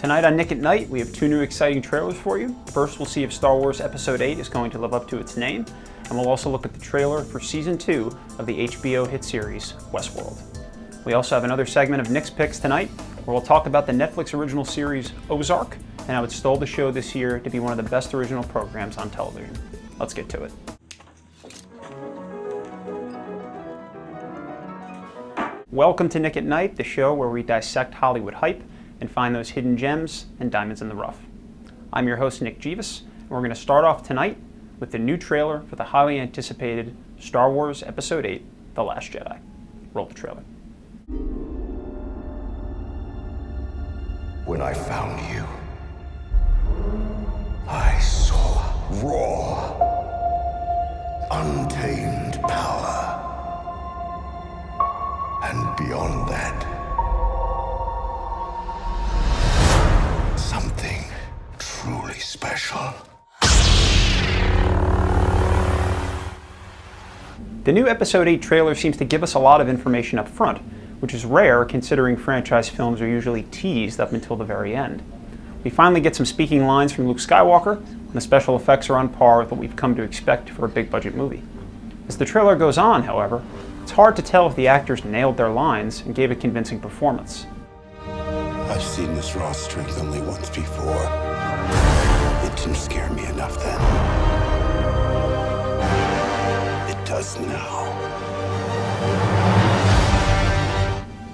Tonight on Nick at Night, we have two new exciting trailers for you. First, we'll see if Star Wars Episode 8 is going to live up to its name, and we'll also look at the trailer for Season 2 of the HBO hit series, Westworld. We also have another segment of Nick's Picks tonight, where we'll talk about the Netflix original series, Ozark, and how it stole the show this year to be one of the best original programs on television. Let's get to it. Welcome to Nick at Night, the show where we dissect Hollywood hype and find those hidden gems and diamonds in the rough. I'm your host, Nick Jeeves, and we're going to start off tonight with the new trailer for the highly anticipated Star Wars Episode 8, The Last Jedi. Roll the trailer. When I found you, I saw raw, untamed power. And beyond that, something truly special. The new Episode 8 trailer seems to give us a lot of information up front, which is rare considering franchise films are usually teased up until the very end. We finally get some speaking lines from Luke Skywalker, and the special effects are on par with what we've come to expect for a big-budget movie. As the trailer goes on, however, it's hard to tell if the actors nailed their lines and gave a convincing performance. I've seen this raw strength only once before. It didn't scare me enough then. It does now.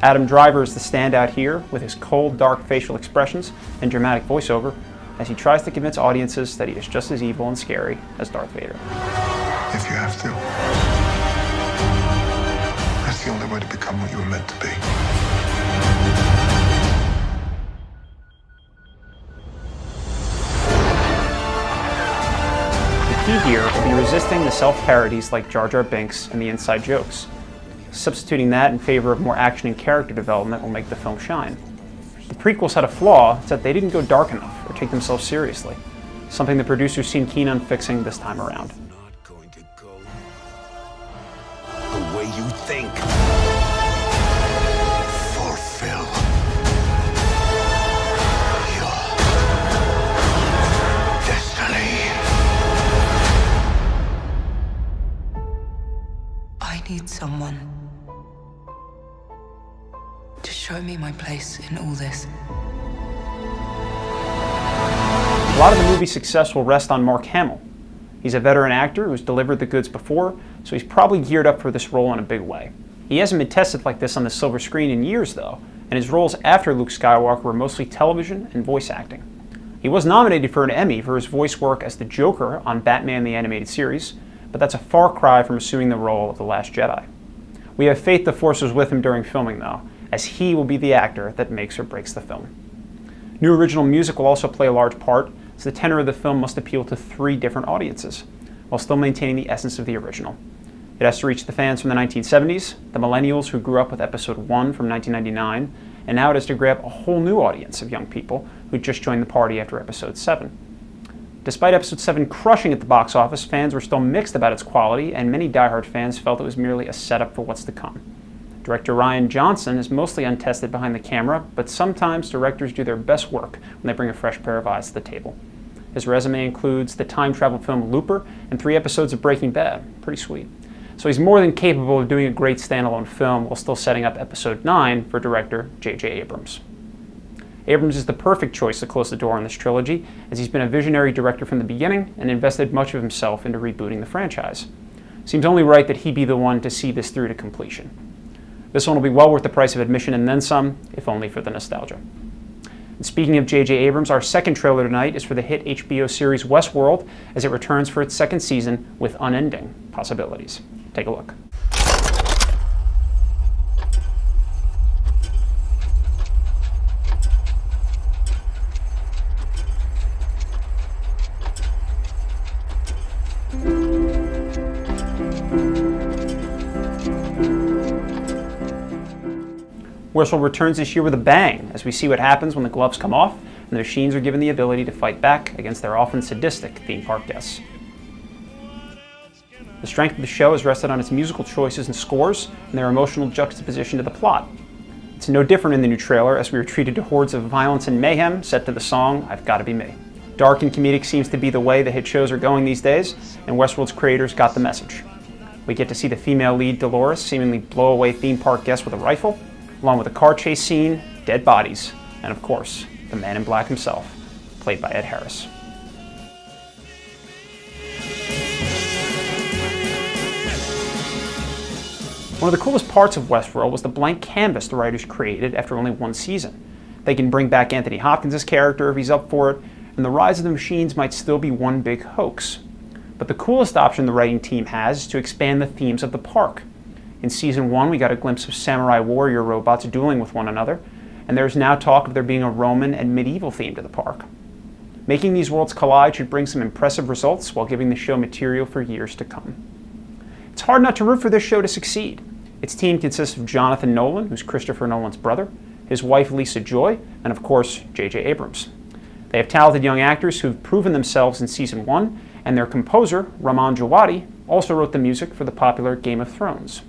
Adam Driver is the standout here with his cold, dark facial expressions and dramatic voiceover as he tries to convince audiences that he is just as evil and scary as Darth Vader. If you have to. That's the only way to become what you were meant to be. The key here will be resisting the self-parodies like Jar Jar Binks and the inside jokes. Substituting that in favor of more action and character development will make the film shine. The prequels had a flaw, it's that they didn't go dark enough or take themselves seriously, something the producers seem keen on fixing this time around. Not going to go the way you think. Fulfill your destiny. I need someone to show me my place in all this. A lot of the movie's success will rest on Mark Hamill. He's a veteran actor who's delivered the goods before, so he's probably geared up for this role in a big way. He hasn't been tested like this on the silver screen in years, though, and his roles after Luke Skywalker were mostly television and voice acting. He was nominated for an Emmy for his voice work as the Joker on Batman the Animated Series, but that's a far cry from assuming the role of The Last Jedi. We have faith the Force was with him during filming, though, as he will be the actor that makes or breaks the film. New original music will also play a large part, as the tenor of the film must appeal to 3 different audiences, while still maintaining the essence of the original. It has to reach the fans from the 1970s, the millennials who grew up with Episode 1 from 1999, and now it has to grab a whole new audience of young people who just joined the party after Episode 7. Despite Episode 7 crushing at the box office, fans were still mixed about its quality, and many diehard fans felt it was merely a setup for what's to come. Director Rian Johnson is mostly untested behind the camera, but sometimes directors do their best work when they bring a fresh pair of eyes to the table. His resume includes the time travel film Looper and 3 episodes of Breaking Bad. Pretty sweet. So he's more than capable of doing a great standalone film while still setting up Episode 9 for director J.J. Abrams. Abrams is the perfect choice to close the door on this trilogy, as he's been a visionary director from the beginning and invested much of himself into rebooting the franchise. Seems only right that he be the one to see this through to completion. This one will be well worth the price of admission and then some, if only for the nostalgia. And speaking of J.J. Abrams, our second trailer tonight is for the hit HBO series Westworld, as it returns for its second season with unending possibilities. Take a look. Westworld returns this year with a bang, as we see what happens when the gloves come off and the machines are given the ability to fight back against their often sadistic theme park guests. The strength of the show is rested on its musical choices and scores and their emotional juxtaposition to the plot. It's no different in the new trailer, as we are treated to hordes of violence and mayhem set to the song I've Gotta Be Me. Dark and comedic seems to be the way the hit shows are going these days, and Westworld's creators got the message. We get to see the female lead, Dolores, seemingly blow away theme park guests with a rifle, along with a car chase scene, dead bodies, and of course, the man in black himself, played by Ed Harris. One of the coolest parts of Westworld was the blank canvas the writers created after only one season. They can bring back Anthony Hopkins' character if he's up for it, and the rise of the machines might still be one big hoax. But the coolest option the writing team has is to expand the themes of the park. In Season 1, we got a glimpse of samurai warrior robots dueling with one another, and there's now talk of there being a Roman and medieval theme to the park. Making these worlds collide should bring some impressive results while giving the show material for years to come. It's hard not to root for this show to succeed. Its team consists of Jonathan Nolan, who's Christopher Nolan's brother, his wife Lisa Joy, and of course, J.J. Abrams. They have talented young actors who've proven themselves in Season 1, and their composer, Raman Djawadi, also wrote the music for the popular Game of Thrones.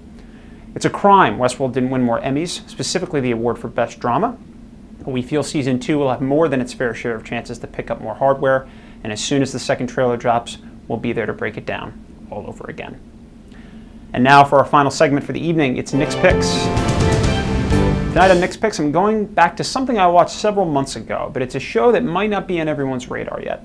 It's a crime Westworld didn't win more Emmys, specifically the award for Best Drama, but we feel Season 2 will have more than its fair share of chances to pick up more hardware, and as soon as the second trailer drops, we'll be there to break it down all over again. And now for our final segment for the evening, it's Nick's Picks. Tonight on Nick's Picks, I'm going back to something I watched several months ago, but it's a show that might not be on everyone's radar yet.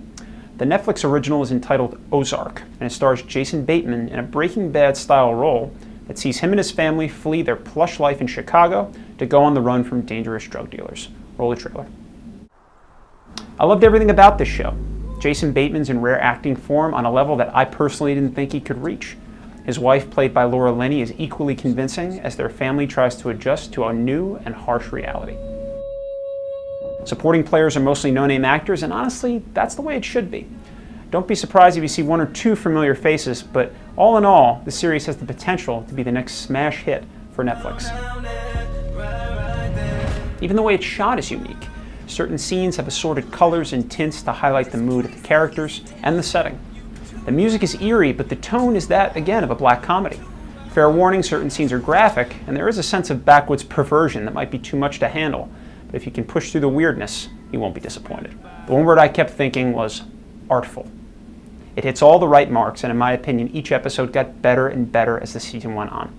The Netflix original is entitled Ozark, and it stars Jason Bateman in a Breaking Bad-style role that sees him and his family flee their plush life in Chicago to go on the run from dangerous drug dealers. Roll the trailer. I loved everything about this show. Jason Bateman's in rare acting form on a level that I personally didn't think he could reach. His wife, played by Laura Linney, is equally convincing as their family tries to adjust to a new and harsh reality. Supporting players are mostly no-name actors, and honestly, that's the way it should be. Don't be surprised if you see one or two familiar faces, but all in all, the series has the potential to be the next smash hit for Netflix. Even the way it's shot is unique. Certain scenes have assorted colors and tints to highlight the mood of the characters and the setting. The music is eerie, but the tone is that, again, of a black comedy. Fair warning, certain scenes are graphic, and there is a sense of backwoods perversion that might be too much to handle, but if you can push through the weirdness, you won't be disappointed. The one word I kept thinking was artful. It hits all the right marks, and in my opinion, each episode got better and better as the season went on.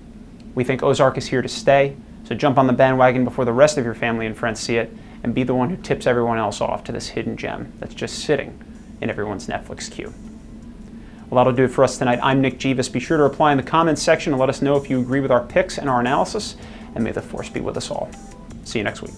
We think Ozark is here to stay, so jump on the bandwagon before the rest of your family and friends see it, and be the one who tips everyone else off to this hidden gem that's just sitting in everyone's Netflix queue. Well, that'll do it for us tonight. I'm Nick Jeeves. Be sure to reply in the comments section and let us know if you agree with our picks and our analysis, and may the force be with us all. See you next week.